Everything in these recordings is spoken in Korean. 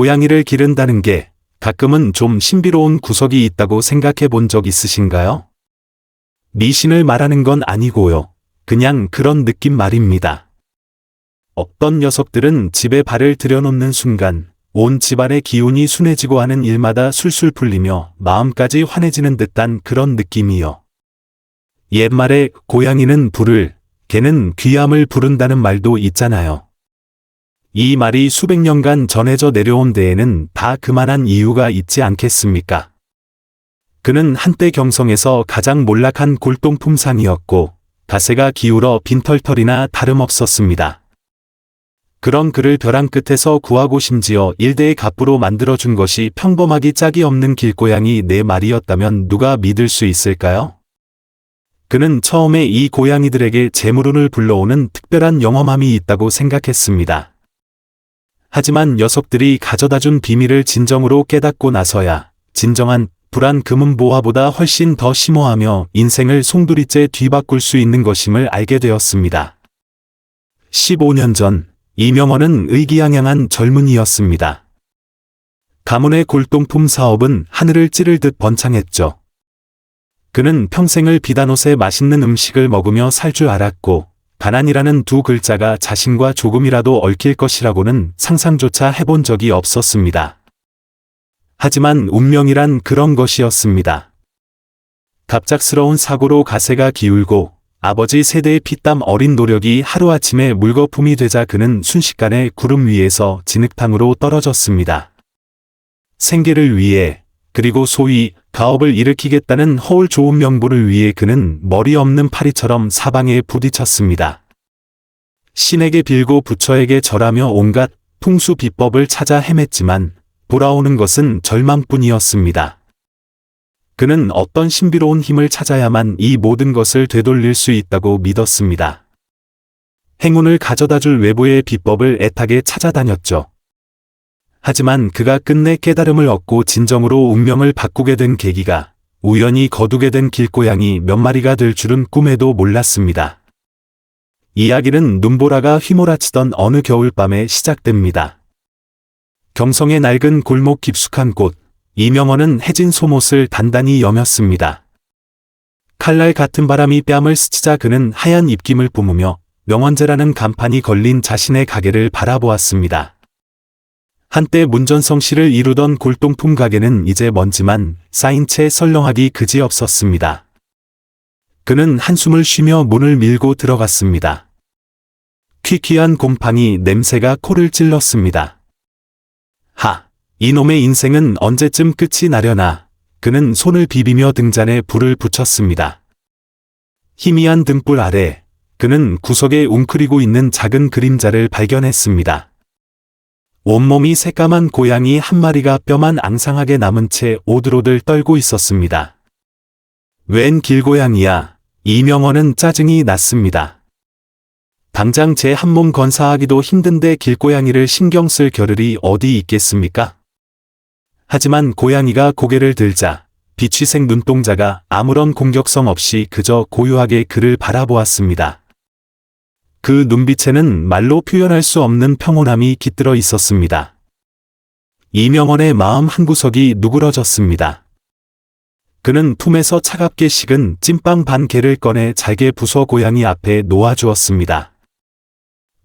고양이를 기른다는 게 가끔은 좀 신비로운 구석이 있다고 생각해 본 적 있으신가요? 미신을 말하는 건 아니고요. 그냥 그런 느낌 말입니다. 어떤 녀석들은 집에 발을 들여놓는 순간 온 집안의 기운이 순해지고 하는 일마다 술술 풀리며 마음까지 환해지는 듯한 그런 느낌이요. 옛말에 고양이는 불을, 개는 귀함을 부른다는 말도 있잖아요. 이 말이 수백 년간 전해져 내려온 데에는 다 그만한 이유가 있지 않겠습니까? 그는 한때 경성에서 가장 몰락한 골동품상이었고 가세가 기울어 빈털털이나 다름없었습니다. 그런 그를 벼랑 끝에서 구하고 심지어 일대의 갑부로 만들어준 것이 평범하기 짝이 없는 길고양이 네 마리였다면 누가 믿을 수 있을까요? 그는 처음에 이 고양이들에게 재물운을 불러오는 특별한 영험함이 있다고 생각했습니다. 하지만 녀석들이 가져다준 비밀을 진정으로 깨닫고 나서야 진정한 불안 금은보화보다 훨씬 더 심오하며 인생을 송두리째 뒤바꿀 수 있는 것임을 알게 되었습니다. 15년 전 이명헌은 의기양양한 젊은이였습니다. 가문의 골동품 사업은 하늘을 찌를 듯 번창했죠. 그는 평생을 비단 옷에 맛있는 음식을 먹으며 살 줄 알았고 가난이라는 두 글자가 자신과 조금이라도 얽힐 것이라고는 상상조차 해본 적이 없었습니다. 하지만 운명이란 그런 것이었습니다. 갑작스러운 사고로 가세가 기울고 아버지 세대의 피땀 어린 노력이 하루아침에 물거품이 되자 그는 순식간에 구름 위에서 진흙탕으로 떨어졌습니다. 생계를 위해 그리고 소위 가업을 일으키겠다는 허울 좋은 명분을 위해 그는 머리 없는 파리처럼 사방에 부딪혔습니다. 신에게 빌고 부처에게 절하며 온갖 풍수 비법을 찾아 헤맸지만 돌아오는 것은 절망뿐이었습니다. 그는 어떤 신비로운 힘을 찾아야만 이 모든 것을 되돌릴 수 있다고 믿었습니다. 행운을 가져다줄 외부의 비법을 애타게 찾아다녔죠. 하지만 그가 끝내 깨달음을 얻고 진정으로 운명을 바꾸게 된 계기가 우연히 거두게 된 길고양이 몇 마리가 될 줄은 꿈에도 몰랐습니다. 이야기는 눈보라가 휘몰아치던 어느 겨울밤에 시작됩니다. 경성의 낡은 골목 깊숙한 곳, 이명헌은 해진 소못을 단단히 여몄습니다. 칼날 같은 바람이 뺨을 스치자 그는 하얀 입김을 뿜으며 명헌제라는 간판이 걸린 자신의 가게를 바라보았습니다. 한때 문전성시를 이루던 골동품 가게는 이제 먼지만 쌓인 채 설렁하기 그지없었습니다. 그는 한숨을 쉬며 문을 밀고 들어갔습니다. 퀴퀴한 곰팡이 냄새가 코를 찔렀습니다. 이놈의 인생은 언제쯤 끝이 나려나. 그는 손을 비비며 등잔에 불을 붙였습니다. 희미한 등불 아래 그는 구석에 웅크리고 있는 작은 그림자를 발견했습니다. 온몸이 새까만 고양이 한 마리가 뼈만 앙상하게 남은 채 오들오들 떨고 있었습니다. 웬 길고양이야. 이명헌은 짜증이 났습니다. 당장 제 한 몸 건사하기도 힘든데 길고양이를 신경 쓸 겨를이 어디 있겠습니까? 하지만 고양이가 고개를 들자 비취색 눈동자가 아무런 공격성 없이 그저 고요하게 그를 바라보았습니다. 그 눈빛에는 말로 표현할 수 없는 평온함이 깃들어 있었습니다. 이명헌의 마음 한구석이 누그러졌습니다. 그는 품에서 차갑게 식은 찐빵 반 개를 꺼내 잘게 부숴 고양이 앞에 놓아주었습니다.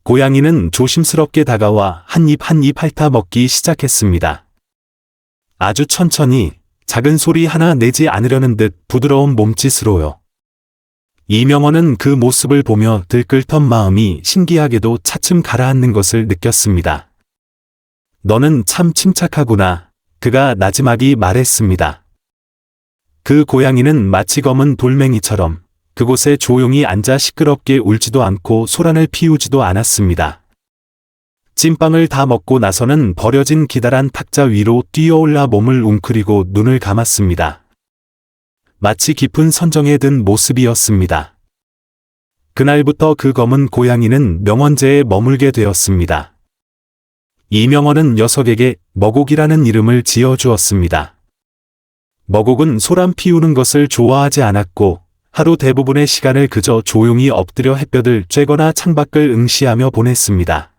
고양이는 조심스럽게 다가와 한 입 한 입 핥아 먹기 시작했습니다. 아주 천천히 작은 소리 하나 내지 않으려는 듯 부드러운 몸짓으로요. 이명헌은 그 모습을 보며 들끓던 마음이 신기하게도 차츰 가라앉는 것을 느꼈습니다. 너는 참 침착하구나. 그가 나지막이 말했습니다. 그 고양이는 마치 검은 돌멩이처럼 그곳에 조용히 앉아 시끄럽게 울지도 않고 소란을 피우지도 않았습니다. 찐빵을 다 먹고 나서는 버려진 기다란 탁자 위로 뛰어올라 몸을 웅크리고 눈을 감았습니다. 마치 깊은 선정에 든 모습이었습니다. 그날부터 그 검은 고양이는 명헌제에 머물게 되었습니다. 이명헌은 녀석에게 머곡이라는 이름을 지어주었습니다. 머곡은 소란 피우는 것을 좋아하지 않았고 하루 대부분의 시간을 그저 조용히 엎드려 햇볕을 쬐거나 창밖을 응시하며 보냈습니다.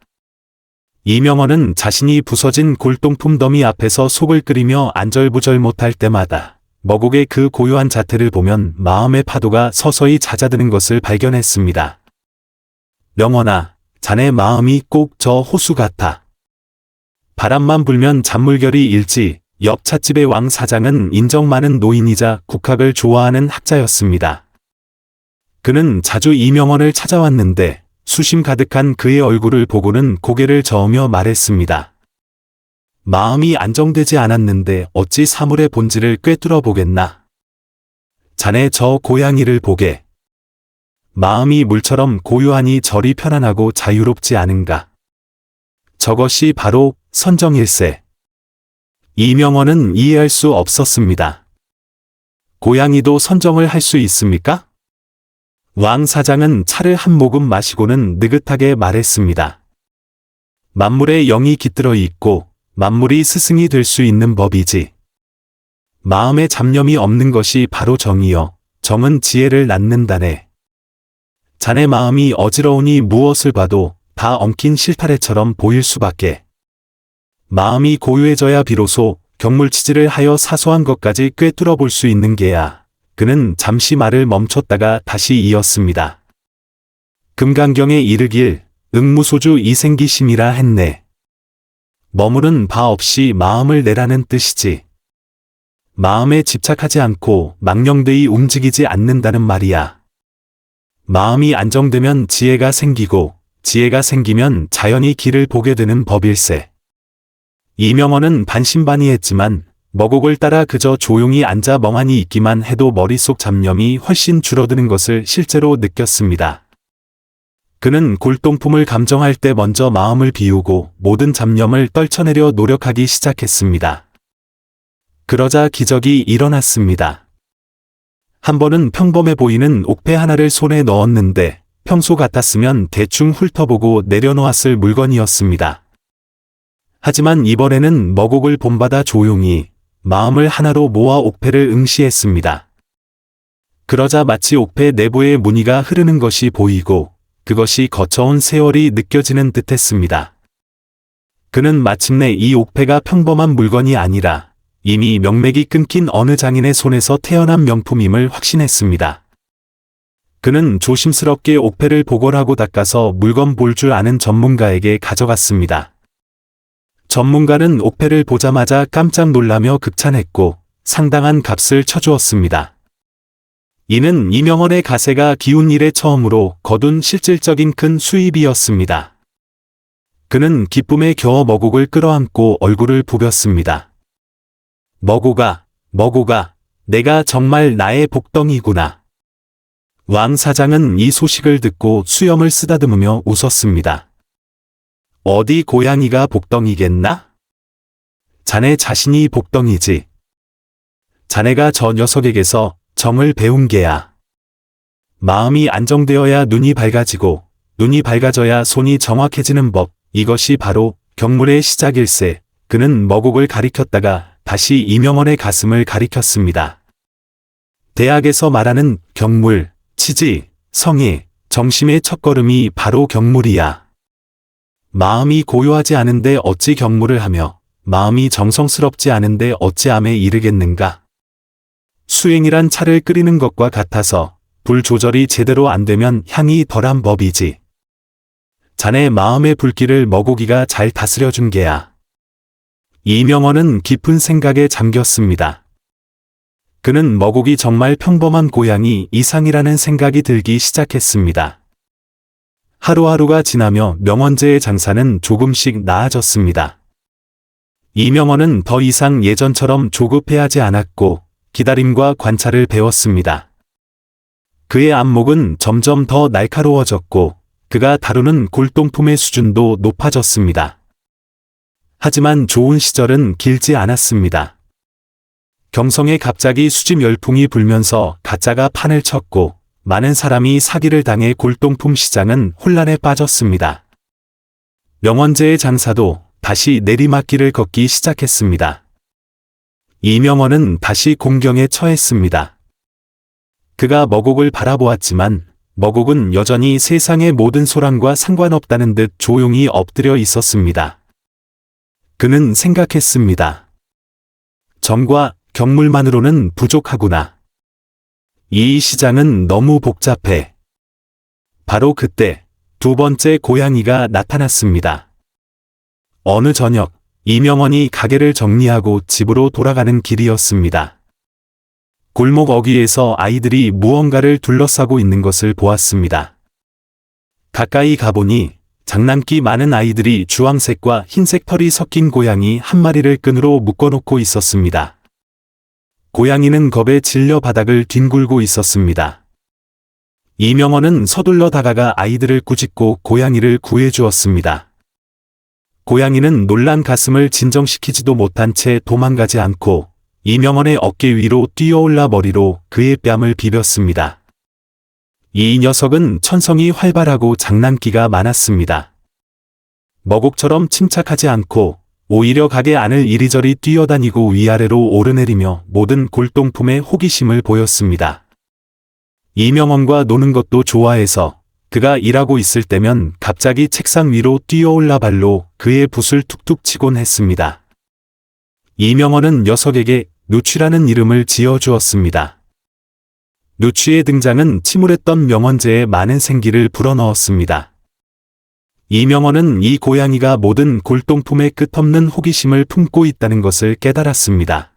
이명헌은 자신이 부서진 골동품 더미 앞에서 속을 끓이며 안절부절 못할 때마다 머국의 그 고요한 자태를 보면 마음의 파도가 서서히 잦아드는 것을 발견했습니다. 명헌아, 자네 마음이 꼭 저 호수 같아. 바람만 불면 잔물결이 일지. 옆 찻집의 왕 사장은 인정 많은 노인이자 국학을 좋아하는 학자였습니다. 그는 자주 이명헌을 찾아왔는데 수심 가득한 그의 얼굴을 보고는 고개를 저으며 말했습니다. 마음이 안정되지 않았는데 어찌 사물의 본질을 꿰뚫어 보겠나. 자네 저 고양이를 보게. 마음이 물처럼 고요하니 저리 편안하고 자유롭지 않은가. 저것이 바로 선정일세. 이명헌은 이해할 수 없었습니다. 고양이도 선정을 할 수 있습니까? 왕 사장은 차를 한 모금 마시고는 느긋하게 말했습니다. 만물에 영이 깃들어 있고 만물이 스승이 될 수 있는 법이지. 마음에 잡념이 없는 것이 바로 정이요. 정은 지혜를 낳는다네. 자네 마음이 어지러우니 무엇을 봐도 다 엉킨 실타래처럼 보일 수밖에. 마음이 고요해져야 비로소 경물치질을 하여 사소한 것까지 꿰뚫어 볼 수 있는 게야. 그는 잠시 말을 멈췄다가 다시 이었습니다. 금강경에 이르길 응무소주 이생기심이라 했네. 머무른 바 없이 마음을 내라는 뜻이지. 마음에 집착하지 않고 망령되이 움직이지 않는다는 말이야. 마음이 안정되면 지혜가 생기고 지혜가 생기면 자연히 길을 보게 되는 법일세. 이명헌은 반신반의했지만 머국을 따라 그저 조용히 앉아 멍하니 있기만 해도 머릿속 잡념이 훨씬 줄어드는 것을 실제로 느꼈습니다. 그는 골동품을 감정할 때 먼저 마음을 비우고 모든 잡념을 떨쳐내려 노력하기 시작했습니다. 그러자 기적이 일어났습니다. 한 번은 평범해 보이는 옥패 하나를 손에 넣었는데 평소 같았으면 대충 훑어보고 내려놓았을 물건이었습니다. 하지만 이번에는 머국을 본받아 조용히 마음을 하나로 모아 옥패를 응시했습니다. 그러자 마치 옥패 내부의 무늬가 흐르는 것이 보이고 그것이 거쳐온 세월이 느껴지는 듯했습니다. 그는 마침내 이 옥패가 평범한 물건이 아니라 이미 명맥이 끊긴 어느 장인의 손에서 태어난 명품임을 확신했습니다. 그는 조심스럽게 옥패를 보궐하고 닦아서 물건 볼 줄 아는 전문가에게 가져갔습니다. 전문가는 옥패를 보자마자 깜짝 놀라며 극찬했고 상당한 값을 쳐주었습니다. 이는 이명헌의 가세가 기운 일의 처음으로 거둔 실질적인 큰 수입이었습니다. 그는 기쁨에 겨워 머국을 끌어안고 얼굴을 부볐습니다. 머국아, 머국아, 내가 정말 나의 복덩이구나. 왕 사장은 이 소식을 듣고 수염을 쓰다듬으며 웃었습니다. 어디 고양이가 복덩이겠나? 자네 자신이 복덩이지. 자네가 저 녀석에게서 정을 배운 게야. 마음이 안정되어야 눈이 밝아지고 눈이 밝아져야 손이 정확해지는 법, 이것이 바로 경물의 시작일세. 그는 머국을 가리켰다가 다시 이명헌의 가슴을 가리켰습니다. 대학에서 말하는 경물, 치지, 성의, 정심의 첫걸음이 바로 경물이야. 마음이 고요하지 않은데 어찌 경물을 하며 마음이 정성스럽지 않은데 어찌 암에 이르겠는가. 수행이란 차를 끓이는 것과 같아서 불 조절이 제대로 안 되면 향이 덜한 법이지. 자네 마음의 불길을 머국이가 잘 다스려준 게야. 이명헌은 깊은 생각에 잠겼습니다. 그는 머국이 정말 평범한 고양이 이상이라는 생각이 들기 시작했습니다. 하루하루가 지나며 명헌제의 장사는 조금씩 나아졌습니다. 이명헌은 더 이상 예전처럼 조급해하지 않았고 기다림과 관찰을 배웠습니다. 그의 안목은 점점 더 날카로워졌고 그가 다루는 골동품의 수준도 높아졌습니다. 하지만 좋은 시절은 길지 않았습니다. 경성에 갑자기 수집 열풍이 불면서 가짜가 판을 쳤고 많은 사람이 사기를 당해 골동품 시장은 혼란에 빠졌습니다. 명헌제의 장사도 다시 내리막길을 걷기 시작했습니다. 이명헌은 다시 공경에 처했습니다. 그가 머국을 바라보았지만 머국은 여전히 세상의 모든 소란과 상관없다는 듯 조용히 엎드려 있었습니다. 그는 생각했습니다. 정과 경물만으로는 부족하구나. 이 시장은 너무 복잡해. 바로 그때 두 번째 고양이가 나타났습니다. 어느 저녁, 이명헌이 가게를 정리하고 집으로 돌아가는 길이었습니다. 골목 어귀에서 아이들이 무언가를 둘러싸고 있는 것을 보았습니다. 가까이 가보니 장난기 많은 아이들이 주황색과 흰색 털이 섞인 고양이 한 마리를 끈으로 묶어놓고 있었습니다. 고양이는 겁에 질려 바닥을 뒹굴고 있었습니다. 이명헌은 서둘러 다가가 아이들을 꾸짖고 고양이를 구해주었습니다. 고양이는 놀란 가슴을 진정시키지도 못한 채 도망가지 않고 이명헌의 어깨 위로 뛰어올라 머리로 그의 뺨을 비볐습니다. 이 녀석은 천성이 활발하고 장난기가 많았습니다. 머국처럼 침착하지 않고 오히려 가게 안을 이리저리 뛰어다니고 위아래로 오르내리며 모든 골동품에 호기심을 보였습니다. 이명헌과 노는 것도 좋아해서 그가 일하고 있을 때면 갑자기 책상 위로 뛰어올라 발로 그의 붓을 툭툭 치곤 했습니다. 이명헌은 녀석에게 누취라는 이름을 지어주었습니다. 누취의 등장은 침울했던 명헌제에 많은 생기를 불어넣었습니다. 이명헌은 이 고양이가 모든 골동품에 끝없는 호기심을 품고 있다는 것을 깨달았습니다.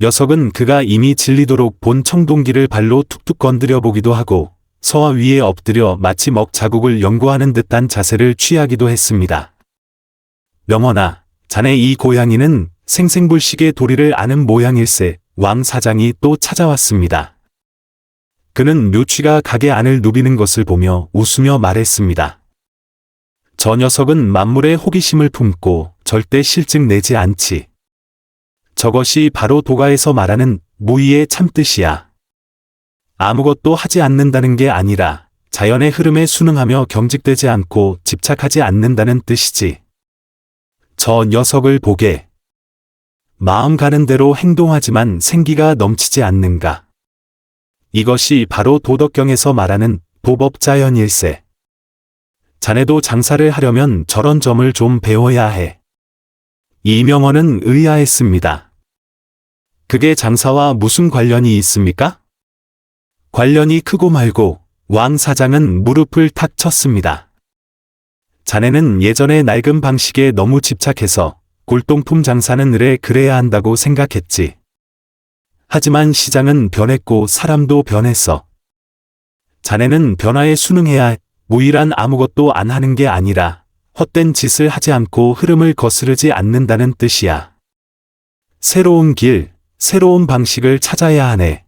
녀석은 그가 이미 질리도록 본 청동기를 발로 툭툭 건드려 보기도 하고 서화 위에 엎드려 마치 먹 자국을 연구하는 듯한 자세를 취하기도 했습니다. 명헌아, 자네 이 고양이는 생생불식의 도리를 아는 모양일세. 왕 사장이 또 찾아왔습니다. 그는 묘취가 가게 안을 누비는 것을 보며 웃으며 말했습니다. 저 녀석은 만물의 호기심을 품고 절대 실증 내지 않지. 저것이 바로 도가에서 말하는 무의의 참뜻이야. 아무것도 하지 않는다는 게 아니라 자연의 흐름에 순응하며 경직되지 않고 집착하지 않는다는 뜻이지. 저 녀석을 보게. 마음 가는 대로 행동하지만 생기가 넘치지 않는가. 이것이 바로 도덕경에서 말하는 도법자연일세. 자네도 장사를 하려면 저런 점을 좀 배워야 해. 이명헌은 의아했습니다. 그게 장사와 무슨 관련이 있습니까? 관련이 크고 말고 왕 사장은 무릎을 탁 쳤습니다. 자네는 예전의 낡은 방식에 너무 집착해서 골동품 장사는 그래야 한다고 생각했지. 하지만 시장은 변했고 사람도 변했어. 자네는 변화에 순응해야 해. 무일한 아무것도 안 하는 게 아니라 헛된 짓을 하지 않고 흐름을 거스르지 않는다는 뜻이야. 새로운 길, 새로운 방식을 찾아야 하네.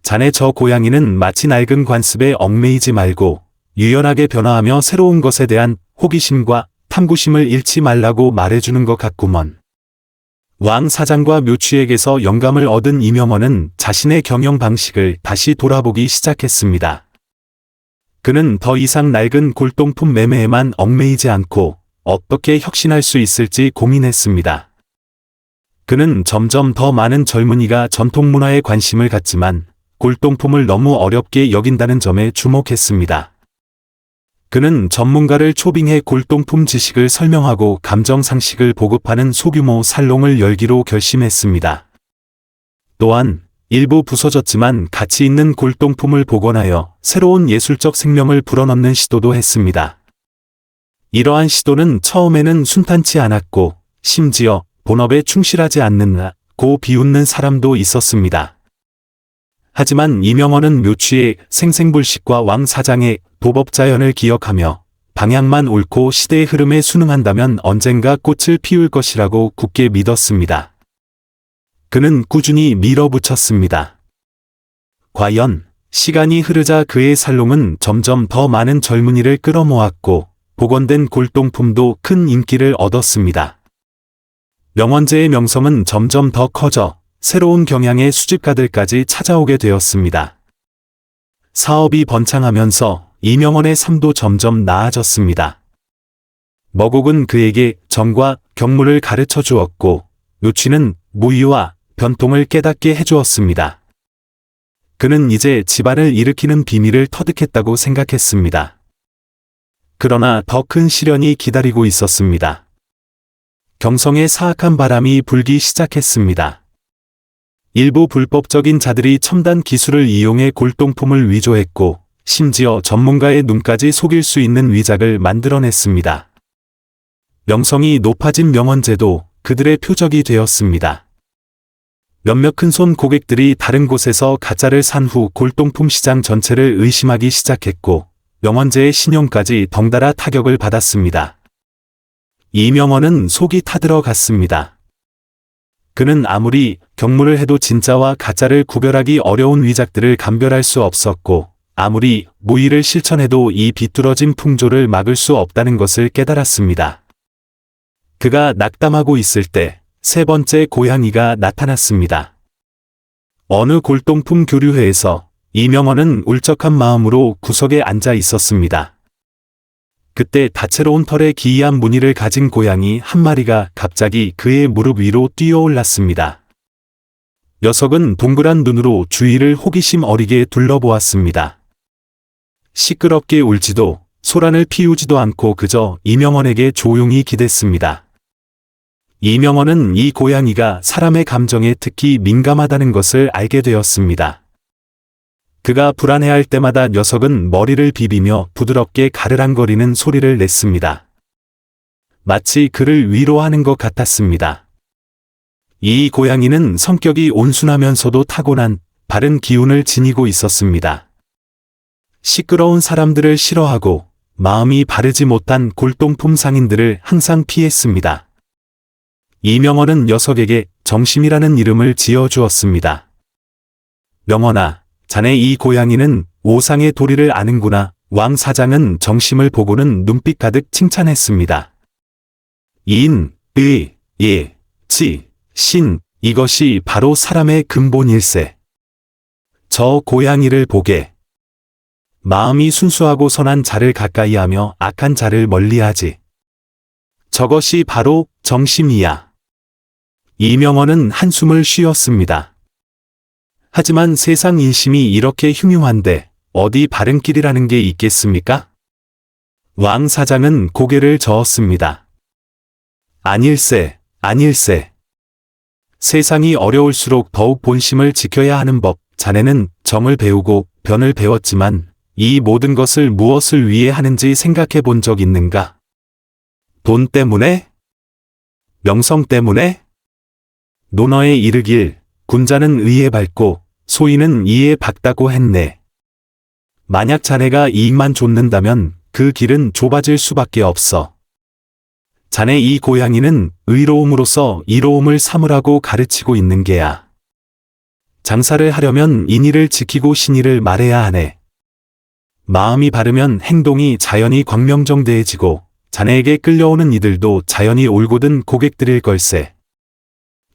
자네 저 고양이는 마치 낡은 관습에 얽매이지 말고 유연하게 변화하며 새로운 것에 대한 호기심과 탐구심을 잃지 말라고 말해주는 것 같구먼. 왕 사장과 묘취에게서 영감을 얻은 이명헌은 자신의 경영 방식을 다시 돌아보기 시작했습니다. 그는 더 이상 낡은 골동품 매매에만 얽매이지 않고 어떻게 혁신할 수 있을지 고민했습니다. 그는 점점 더 많은 젊은이가 전통문화에 관심을 갖지만 골동품을 너무 어렵게 여긴다는 점에 주목했습니다. 그는 전문가를 초빙해 골동품 지식을 설명하고 감정상식을 보급하는 소규모 살롱을 열기로 결심했습니다. 또한 일부 부서졌지만 가치 있는 골동품을 복원하여 새로운 예술적 생명을 불어넣는 시도도 했습니다. 이러한 시도는 처음에는 순탄치 않았고 심지어 본업에 충실하지 않는다고 비웃는 사람도 있었습니다. 하지만 이명헌은 묘취의 생생불식과 왕 사장의 도법자연을 기억하며 방향만 옳고 시대의 흐름에 순응한다면 언젠가 꽃을 피울 것이라고 굳게 믿었습니다. 그는 꾸준히 밀어붙였습니다. 과연 시간이 흐르자 그의 살롱은 점점 더 많은 젊은이를 끌어모았고 복원된 골동품도 큰 인기를 얻었습니다. 명헌제의 명성은 점점 더 커져 새로운 경향의 수집가들까지 찾아오게 되었습니다. 사업이 번창하면서 이명헌의 삶도 점점 나아졌습니다. 머국은 그에게 정과 경물을 가르쳐 주었고 묘취는 무의와 변통을 깨닫게 해주었습니다. 그는 이제 집안을 일으키는 비밀을 터득했다고 생각했습니다. 그러나 더 큰 시련이 기다리고 있었습니다. 경성에 사악한 바람이 불기 시작했습니다. 일부 불법적인 자들이 첨단 기술을 이용해 골동품을 위조했고 심지어 전문가의 눈까지 속일 수 있는 위작을 만들어냈습니다. 명성이 높아진 명원제도 그들의 표적이 되었습니다. 몇몇 큰손 고객들이 다른 곳에서 가짜를 산 후 골동품 시장 전체를 의심하기 시작했고 명원제의 신용까지 덩달아 타격을 받았습니다. 이명원은 속이 타들어갔습니다. 그는 아무리 경무를 해도 진짜와 가짜를 구별하기 어려운 위작들을 감별할 수 없었고 아무리 무의를 실천해도 이 비뚤어진 풍조를 막을 수 없다는 것을 깨달았습니다. 그가 낙담하고 있을 때 세 번째 고양이가 나타났습니다. 어느 골동품 교류회에서 이명원은 울적한 마음으로 구석에 앉아 있었습니다. 그때 다채로운 털에 기이한 무늬를 가진 고양이 한 마리가 갑자기 그의 무릎 위로 뛰어올랐습니다. 녀석은 동그란 눈으로 주위를 호기심 어리게 둘러보았습니다. 시끄럽게 울지도 소란을 피우지도 않고 그저 이명원에게 조용히 기댔습니다. 이명원은 이 고양이가 사람의 감정에 특히 민감하다는 것을 알게 되었습니다. 그가 불안해할 때마다 녀석은 머리를 비비며 부드럽게 가르랑거리는 소리를 냈습니다. 마치 그를 위로하는 것 같았습니다. 이 고양이는 성격이 온순하면서도 타고난 바른 기운을 지니고 있었습니다. 시끄러운 사람들을 싫어하고 마음이 바르지 못한 골동품 상인들을 항상 피했습니다. 이명원은 녀석에게 정심이라는 이름을 지어주었습니다. 명원아, 자네 이 고양이는 오상의 도리를 아는구나. 왕 사장은 정심을 보고는 눈빛 가득 칭찬했습니다. 인, 의, 예, 지, 신, 이것이 바로 사람의 근본일세. 저 고양이를 보게. 마음이 순수하고 선한 자를 가까이하며 악한 자를 멀리하지. 저것이 바로 정심이야. 이명원은 한숨을 쉬었습니다. 하지만 세상 인심이 이렇게 흉흉한데 어디 바른 길이라는 게 있겠습니까? 왕 사장은 고개를 저었습니다. 아닐세, 아닐세. 세상이 어려울수록 더욱 본심을 지켜야 하는 법. 자네는 정을 배우고 변을 배웠지만 이 모든 것을 무엇을 위해 하는지 생각해 본 적 있는가? 돈 때문에? 명성 때문에? 논어에 이르길 군자는 의에 밝고 소인은 이에 박다고 했네. 만약 자네가 이익만 좇는다면 그 길은 좁아질 수밖에 없어. 자네 이 고양이는 의로움으로써 이로움을 삼으라고 가르치고 있는 게야. 장사를 하려면 인의를 지키고 신의를 말해야 하네. 마음이 바르면 행동이 자연히 광명정대해지고 자네에게 끌려오는 이들도 자연히 올곧은 고객들일 걸세.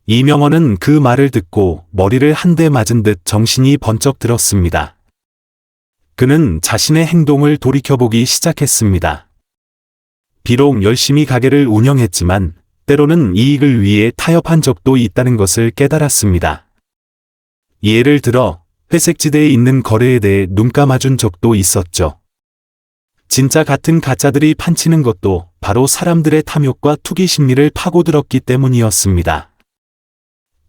이명원은 그 말을 듣고 머리를 한 대 맞은 듯 정신이 번쩍 들었습니다. 그는 자신의 행동을 돌이켜보기 시작했습니다. 비록 열심히 가게를 운영했지만 때로는 이익을 위해 타협한 적도 있다는 것을 깨달았습니다. 예를 들어 회색지대에 있는 거래에 대해 눈 감아준 적도 있었죠. 진짜 같은 가짜들이 판치는 것도 바로 사람들의 탐욕과 투기 심리를 파고들었기 때문이었습니다.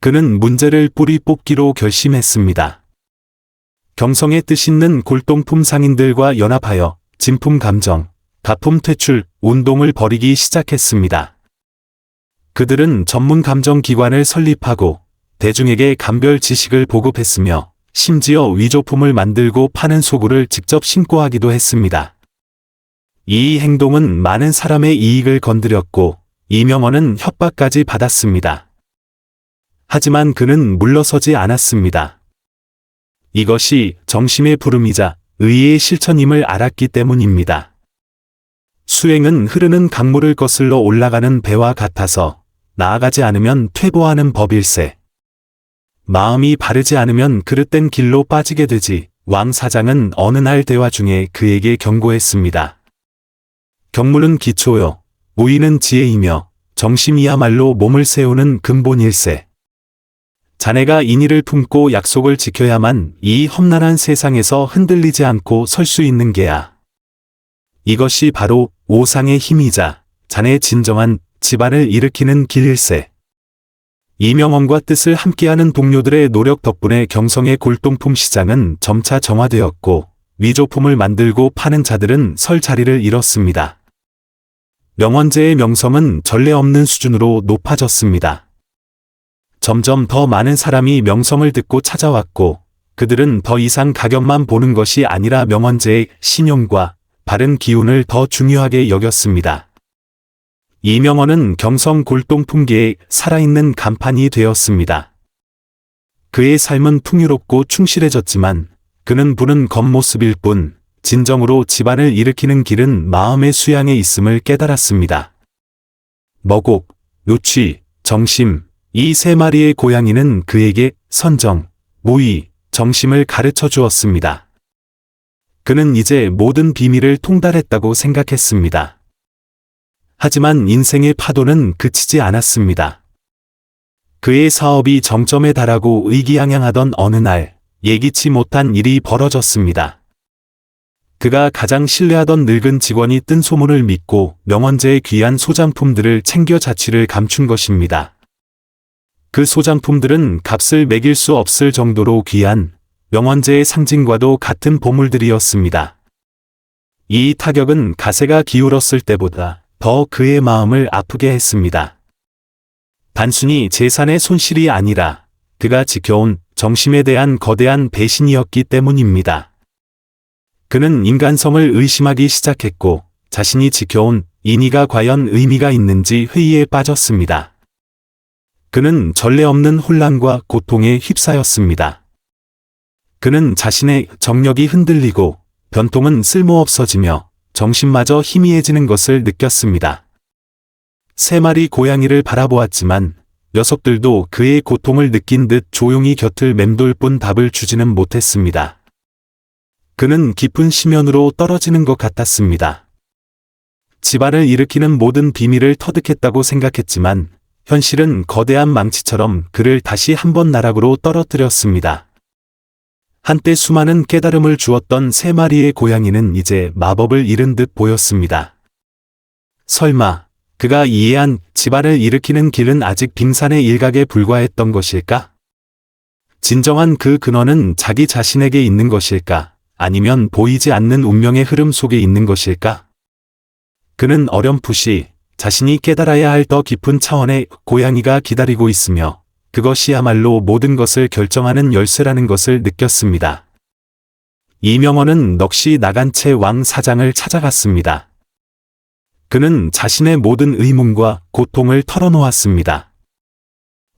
그는 문제를 뿌리 뽑기로 결심했습니다. 경성의 뜻있는 골동품 상인들과 연합하여 진품 감정, 가품 퇴출 운동을 벌이기 시작했습니다. 그들은 전문 감정 기관을 설립하고 대중에게 감별 지식을 보급했으며 심지어 위조품을 만들고 파는 소구를 직접 신고하기도 했습니다. 이 행동은 많은 사람의 이익을 건드렸고 이명원은 협박까지 받았습니다. 하지만 그는 물러서지 않았습니다. 이것이 정심의 부름이자 의의 실천임을 알았기 때문입니다. 수행은 흐르는 강물을 거슬러 올라가는 배와 같아서 나아가지 않으면 퇴보하는 법일세. 마음이 바르지 않으면 그릇된 길로 빠지게 되지. 왕 사장은 어느 날 대화 중에 그에게 경고했습니다. 경무는 기초요, 무의는 지혜이며 정심이야말로 몸을 세우는 근본일세. 자네가 인의를 품고 약속을 지켜야만 이 험난한 세상에서 흔들리지 않고 설 수 있는 게야. 이것이 바로 오상의 힘이자 자네의 진정한 집안을 일으키는 길일세. 이명원과 뜻을 함께하는 동료들의 노력 덕분에 경성의 골동품 시장은 점차 정화되었고 위조품을 만들고 파는 자들은 설 자리를 잃었습니다. 명원제의 명성은 전례 없는 수준으로 높아졌습니다. 점점 더 많은 사람이 명성을 듣고 찾아왔고 그들은 더 이상 가격만 보는 것이 아니라 명원제의 신용과 바른 기운을 더 중요하게 여겼습니다. 이명원은 경성 골동품계의 살아있는 간판이 되었습니다. 그의 삶은 풍요롭고 충실해졌지만 그는 부른 겉모습일 뿐 진정으로 집안을 일으키는 길은 마음의 수양에 있음을 깨달았습니다. 머곡, 노취, 정심, 이 세 마리의 고양이는 그에게 선정, 모의, 정심을 가르쳐 주었습니다. 그는 이제 모든 비밀을 통달했다고 생각했습니다. 하지만 인생의 파도는 그치지 않았습니다. 그의 사업이 정점에 달하고 의기양양하던 어느 날 예기치 못한 일이 벌어졌습니다. 그가 가장 신뢰하던 늙은 직원이 뜬 소문을 믿고 명원제의 귀한 소장품들을 챙겨 자취를 감춘 것입니다. 그 소장품들은 값을 매길 수 없을 정도로 귀한 명원제의 상징과도 같은 보물들이었습니다. 이 타격은 가세가 기울었을 때보다 더 그의 마음을 아프게 했습니다. 단순히 재산의 손실이 아니라 그가 지켜온 정심에 대한 거대한 배신이었기 때문입니다. 그는 인간성을 의심하기 시작했고 자신이 지켜온 인의가 과연 의미가 있는지 회의에 빠졌습니다. 그는 전례 없는 혼란과 고통에 휩싸였습니다. 그는 자신의 정력이 흔들리고 변통은 쓸모없어지며 정신마저 희미해지는 것을 느꼈습니다. 세 마리 고양이를 바라보았지만 녀석들도 그의 고통을 느낀 듯 조용히 곁을 맴돌 뿐 답을 주지는 못했습니다. 그는 깊은 심연으로 떨어지는 것 같았습니다. 집안을 일으키는 모든 비밀을 터득했다고 생각했지만 현실은 거대한 망치처럼 그를 다시 한번 나락으로 떨어뜨렸습니다. 한때 수많은 깨달음을 주었던 세 마리의 고양이는 이제 마법을 잃은 듯 보였습니다. 설마 그가 이해한 집안을 일으키는 길은 아직 빙산의 일각에 불과했던 것일까? 진정한 그 근원은 자기 자신에게 있는 것일까? 아니면 보이지 않는 운명의 흐름 속에 있는 것일까? 그는 어렴풋이 자신이 깨달아야 할 더 깊은 차원의 고양이가 기다리고 있으며 그것이야말로 모든 것을 결정하는 열쇠라는 것을 느꼈습니다. 이명원은 넋이 나간 채 왕 사장을 찾아갔습니다. 그는 자신의 모든 의문과 고통을 털어놓았습니다.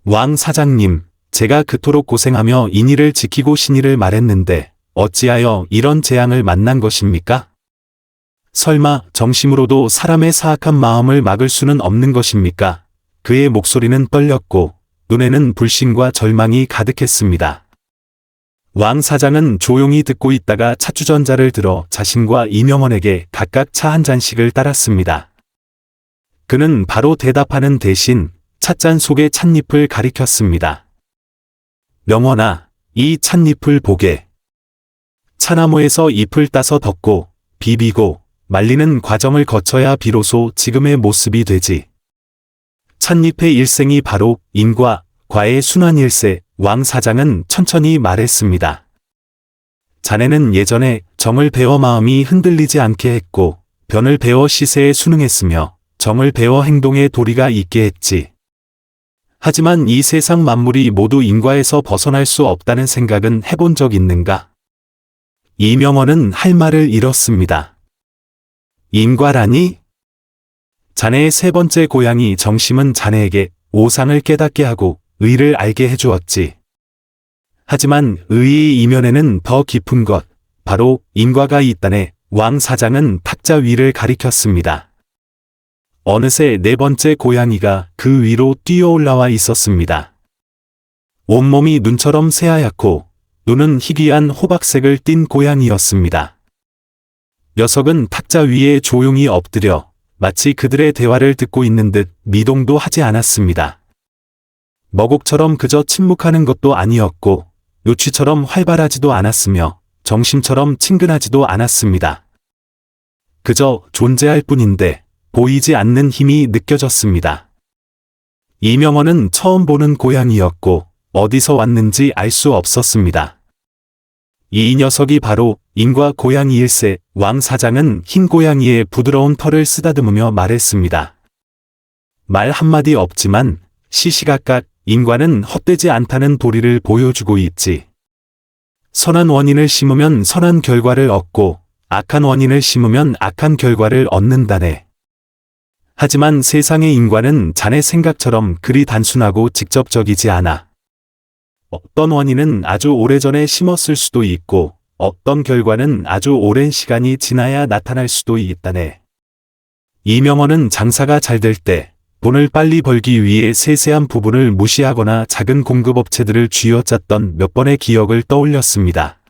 왕 사장님, 제가 그토록 고생하며 인의를 지키고 신의를 말했는데 어찌하여 이런 재앙을 만난 것입니까? 설마 정심으로도 사람의 사악한 마음을 막을 수는 없는 것입니까? 그의 목소리는 떨렸고 눈에는 불신과 절망이 가득했습니다. 왕 사장은 조용히 듣고 있다가 찻주전자를 들어 자신과 이명원에게 각각 차 한 잔씩을 따랐습니다. 그는 바로 대답하는 대신 찻잔 속의 찻잎을 가리켰습니다. 명원아, 이 찻잎을 보게. 차나무에서 잎을 따서 덮고 비비고 말리는 과정을 거쳐야 비로소 지금의 모습이 되지. 찻잎의 일생이 바로 인과 과의 순환일세. 왕 사장은 천천히 말했습니다. 자네는 예전에 정을 배워 마음이 흔들리지 않게 했고 변을 배워 시세에 순응했으며 정을 배워 행동에 도리가 있게 했지. 하지만 이 세상 만물이 모두 인과에서 벗어날 수 없다는 생각은 해본 적 있는가? 이명원은 할 말을 잃었습니다. 인과라니? 자네의 세 번째 고양이 정심은 자네에게 오상을 깨닫게 하고 의를 알게 해주었지. 하지만 의의 이면에는 더 깊은 것, 바로 인과가 있다네. 왕 사장은 탁자 위를 가리켰습니다. 어느새 네 번째 고양이가 그 위로 뛰어올라와 있었습니다. 온몸이 눈처럼 새하얗고 눈은 희귀한 호박색을 띤 고양이였습니다. 녀석은 탁자 위에 조용히 엎드려 마치 그들의 대화를 듣고 있는 듯 미동도 하지 않았습니다. 머국처럼 그저 침묵하는 것도 아니었고 요취처럼 활발하지도 않았으며 정심처럼 친근하지도 않았습니다. 그저 존재할 뿐인데 보이지 않는 힘이 느껴졌습니다. 이명헌은 처음 보는 고양이였고 어디서 왔는지 알 수 없었습니다. 이 녀석이 바로 인과 고양이일세. 왕 사장은 흰 고양이의 부드러운 털을 쓰다듬으며 말했습니다. 말 한마디 없지만 시시각각 인과는 헛되지 않다는 도리를 보여주고 있지. 선한 원인을 심으면 선한 결과를 얻고 악한 원인을 심으면 악한 결과를 얻는다네. 하지만 세상의 인과는 자네 생각처럼 그리 단순하고 직접적이지 않아. 어떤 원인은 아주 오래전에 심었을 수도 있고 어떤 결과는 아주 오랜 시간이 지나야 나타날 수도 있다네. 이명헌은 장사가 잘 될 때 돈을 빨리 벌기 위해 세세한 부분을 무시하거나 작은 공급업체들을 쥐어짰던 몇 번의 기억을 떠올렸습니다.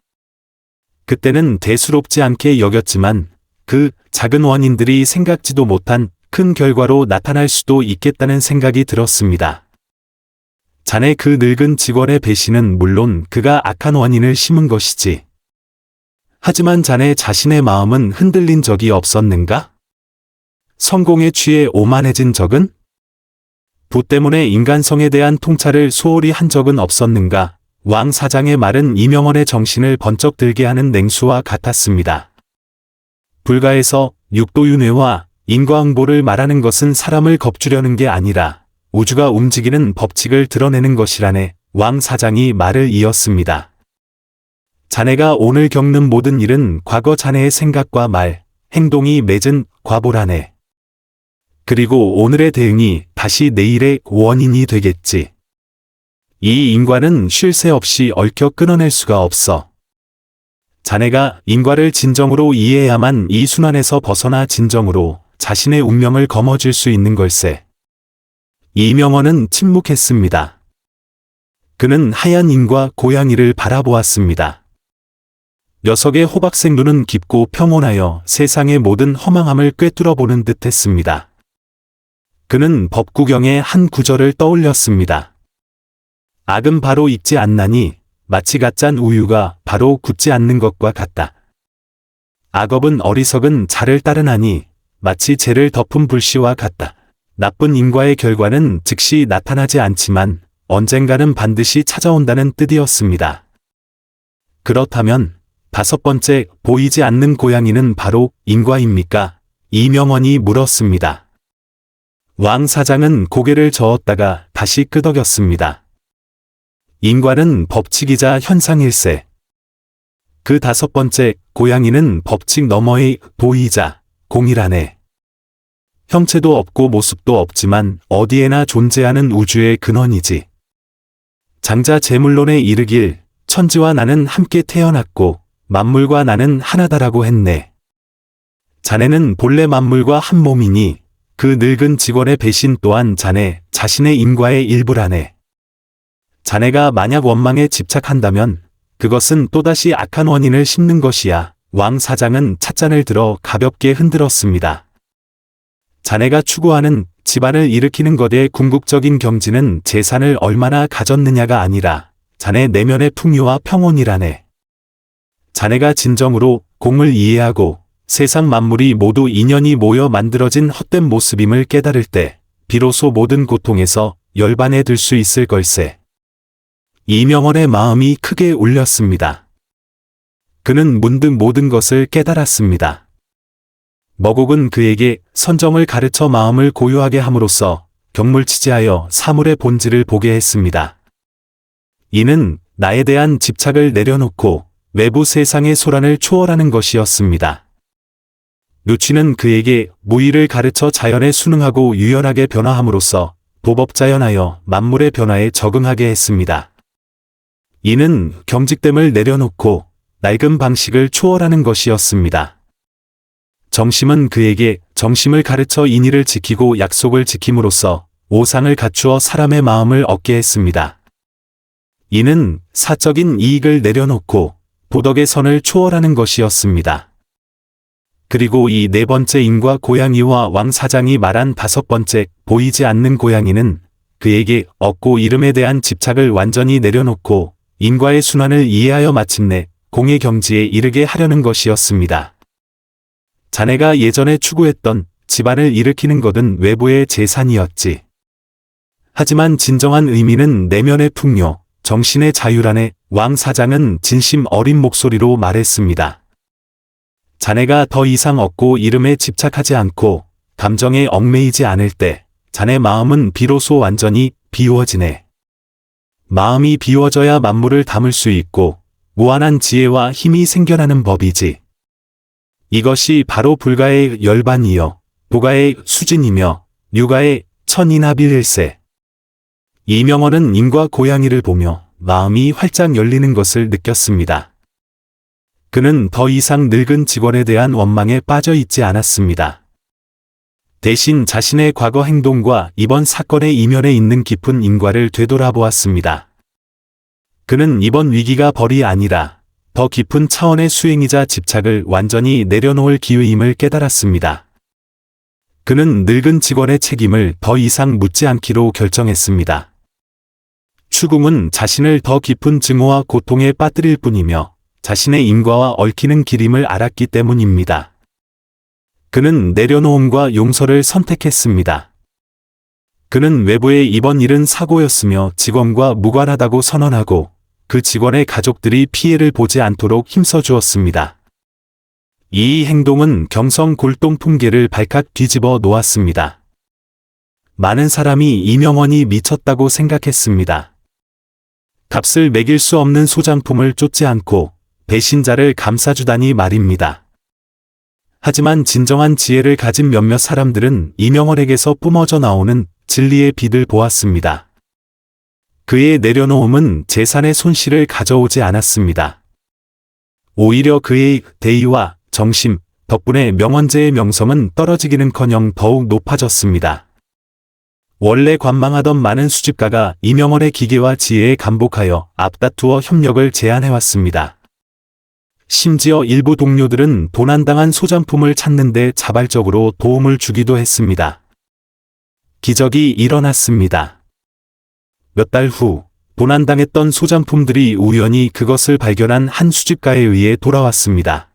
그때는 대수롭지 않게 여겼지만 그 작은 원인들이 생각지도 못한 큰 결과로 나타날 수도 있겠다는 생각이 들었습니다. 자네 그 늙은 직원의 배신은 물론 그가 악한 원인을 심은 것이지. 하지만 자네 자신의 마음은 흔들린 적이 없었는가? 성공에 취해 오만해진 적은? 부 때문에 인간성에 대한 통찰을 소홀히 한 적은 없었는가? 왕 사장의 말은 이명헌의 정신을 번쩍 들게 하는 냉수와 같았습니다. 불가에서 육도윤회와 인과응보를 말하는 것은 사람을 겁주려는 게 아니라 우주가 움직이는 법칙을 드러내는 것이라네. 왕 사장이 말을 이었습니다. 자네가 오늘 겪는 모든 일은 과거 자네의 생각과 말, 행동이 맺은 과보라네. 그리고 오늘의 대응이 다시 내일의 원인이 되겠지. 이 인과는 쉴 새 없이 얽혀 끊어낼 수가 없어. 자네가 인과를 진정으로 이해해야만 이 순환에서 벗어나 진정으로 자신의 운명을 거머쥘 수 있는 걸세. 이명헌은 침묵했습니다. 그는 하얀 인과 고양이를 바라보았습니다. 녀석의 호박색 눈은 깊고 평온하여 세상의 모든 허망함을 꿰뚫어보는 듯했습니다. 그는 법구경의 한 구절을 떠올렸습니다. 악은 바로 익지 않나니 마치 갓 짠 우유가 바로 굳지 않는 것과 같다. 악업은 어리석은 자를 따르나니 마치 재를 덮은 불씨와 같다. 나쁜 인과의 결과는 즉시 나타나지 않지만 언젠가는 반드시 찾아온다는 뜻이었습니다. 그렇다면 5번째 보이지 않는 고양이는 바로 인과입니까? 이명헌이 물었습니다. 왕 사장은 고개를 저었다가 다시 끄덕였습니다. 인과는 법칙이자 현상일세. 그 5번째 고양이는 법칙 너머의 도이자 공이라네. 형체도 없고 모습도 없지만 어디에나 존재하는 우주의 근원이지. 장자 제물론에 이르길 천지와 나는 함께 태어났고 만물과 나는 하나다라고 했네. 자네는 본래 만물과 한 몸이니 그 늙은 직원의 배신 또한 자네 자신의 인과의 일부라네. 자네가 만약 원망에 집착한다면 그것은 또다시 악한 원인을 심는 것이야. 왕 사장은 찻잔을 들어 가볍게 흔들었습니다. 자네가 추구하는 집안을 일으키는 것의 궁극적인 경지는 재산을 얼마나 가졌느냐가 아니라 자네 내면의 풍요와 평온이라네. 자네가 진정으로 공을 이해하고 세상 만물이 모두 인연이 모여 만들어진 헛된 모습임을 깨달을 때 비로소 모든 고통에서 열반에 들 수 있을 걸세. 이명헌의 마음이 크게 울렸습니다. 그는 문득 모든 것을 깨달았습니다. 머국은 그에게 선정을 가르쳐 마음을 고요하게 함으로써 경물치지하여 사물의 본질을 보게 했습니다. 이는 나에 대한 집착을 내려놓고 외부 세상의 소란을 초월하는 것이었습니다. 누치는 그에게 무의를 가르쳐 자연에 순응하고 유연하게 변화함으로써 도법자연하여 만물의 변화에 적응하게 했습니다. 이는 경직됨을 내려놓고 낡은 방식을 초월하는 것이었습니다. 정심은 그에게 정심을 가르쳐 인의를 지키고 약속을 지킴으로써 오상을 갖추어 사람의 마음을 얻게 했습니다. 이는 사적인 이익을 내려놓고 도덕의 선을 초월하는 것이었습니다. 그리고 이 4번째 인과 고양이와 왕 사장이 말한 5번째 보이지 않는 고양이는 그에게 얻고 이름에 대한 집착을 완전히 내려놓고 인과의 순환을 이해하여 마침내 공의 경지에 이르게 하려는 것이었습니다. 자네가 예전에 추구했던 집안을 일으키는 것은 외부의 재산이었지. 하지만 진정한 의미는 내면의 풍요, 정신의 자유라네. 왕 사장은 진심 어린 목소리로 말했습니다. 자네가 더 이상 얻고 이름에 집착하지 않고 감정에 얽매이지 않을 때 자네 마음은 비로소 완전히 비워지네. 마음이 비워져야 만물을 담을 수 있고 무한한 지혜와 힘이 생겨나는 법이지. 이것이 바로 불가의 열반이요 부가의 수진이며 류가의 천인합일일세. 이명헌은 임과 고양이를 보며 마음이 활짝 열리는 것을 느꼈습니다. 그는 더 이상 늙은 직원에 대한 원망에 빠져 있지 않았습니다. 대신 자신의 과거 행동과 이번 사건의 이면에 있는 깊은 인과를 되돌아보았습니다. 그는 이번 위기가 벌이 아니라 더 깊은 차원의 수행이자 집착을 완전히 내려놓을 기회임을 깨달았습니다. 그는 늙은 직원의 책임을 더 이상 묻지 않기로 결정했습니다. 추궁은 자신을 더 깊은 증오와 고통에 빠뜨릴 뿐이며 자신의 인과와 얽히는 길임을 알았기 때문입니다. 그는 내려놓음과 용서를 선택했습니다. 그는 외부의 이번 일은 사고였으며 직원과 무관하다고 선언하고 그 직원의 가족들이 피해를 보지 않도록 힘써주었습니다. 이 행동은 경성 골동 풍계를 발칵 뒤집어 놓았습니다. 많은 사람이 이명헌이 미쳤다고 생각했습니다. 값을 매길 수 없는 소장품을 쫓지 않고 배신자를 감싸주다니 말입니다. 하지만 진정한 지혜를 가진 몇몇 사람들은 이명헌에게서 뿜어져 나오는 진리의 빛을 보았습니다. 그의 내려놓음은 재산의 손실을 가져오지 않았습니다. 오히려 그의 대의와 정심 덕분에 명헌제의 명성은 떨어지기는커녕 더욱 높아졌습니다. 원래 관망하던 많은 수집가가 이명헌의 기계와 지혜에 감복하여 앞다투어 협력을 제안해왔습니다. 심지어 일부 동료들은 도난당한 소장품을 찾는 데 자발적으로 도움을 주기도 했습니다. 기적이 일어났습니다. 몇 달 후 도난당했던 소장품들이 우연히 그것을 발견한 한 수집가에 의해 돌아왔습니다.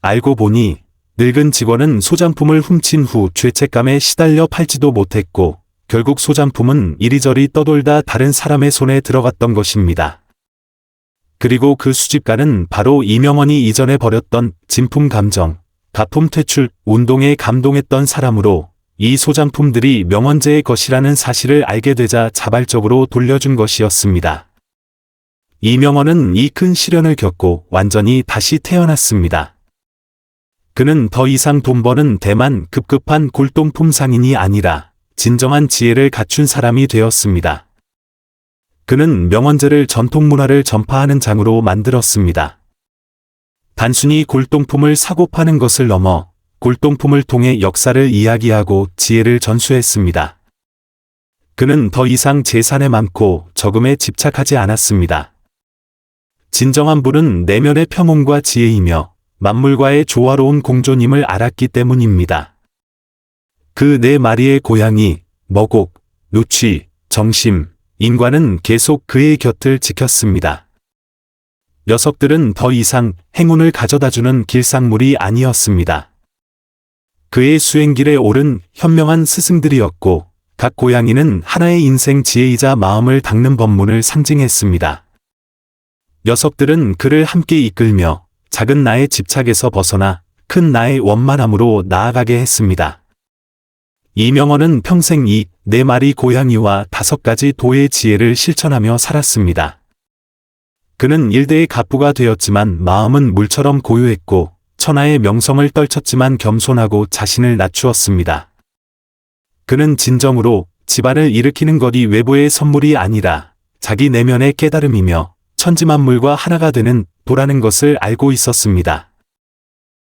알고 보니 늙은 직원은 소장품을 훔친 후 죄책감에 시달려 팔지도 못했고 결국 소장품은 이리저리 떠돌다 다른 사람의 손에 들어갔던 것입니다. 그리고 그 수집가는 바로 이명헌이 이전에 벌였던 진품 감정, 가품 퇴출 운동에 감동했던 사람으로 이 소장품들이 명헌제의 것이라는 사실을 알게 되자 자발적으로 돌려준 것이었습니다. 이명헌은 이 큰 시련을 겪고 완전히 다시 태어났습니다. 그는 더 이상 돈 버는 대만 급급한 골동품 상인이 아니라 진정한 지혜를 갖춘 사람이 되었습니다. 그는 명헌제를 전통문화를 전파하는 장으로 만들었습니다. 단순히 골동품을 사고 파는 것을 넘어 골동품을 통해 역사를 이야기하고 지혜를 전수했습니다. 그는 더 이상 재산에 많고 적음에 집착하지 않았습니다. 진정한 부는 내면의 평온과 지혜이며 만물과의 조화로운 공존임을 알았기 때문입니다. 그 네 마리의 고양이, 머곡, 누취, 정심, 인과는 계속 그의 곁을 지켰습니다. 녀석들은 더 이상 행운을 가져다주는 길상물이 아니었습니다. 그의 수행길에 오른 현명한 스승들이었고 각 고양이는 하나의 인생 지혜이자 마음을 닦는 법문을 상징했습니다. 녀석들은 그를 함께 이끌며 작은 나의 집착에서 벗어나 큰 나의 원만함으로 나아가게 했습니다. 이명헌은 평생 이 네 마리 고양이와 5가지 도의 지혜를 실천하며 살았습니다. 그는 일대의 갑부가 되었지만 마음은 물처럼 고요했고 천하의 명성을 떨쳤지만 겸손하고 자신을 낮추었습니다. 그는 진정으로 집안을 일으키는 것이 외부의 선물이 아니라 자기 내면의 깨달음이며 천지만물과 하나가 되는 도라는 것을 알고 있었습니다.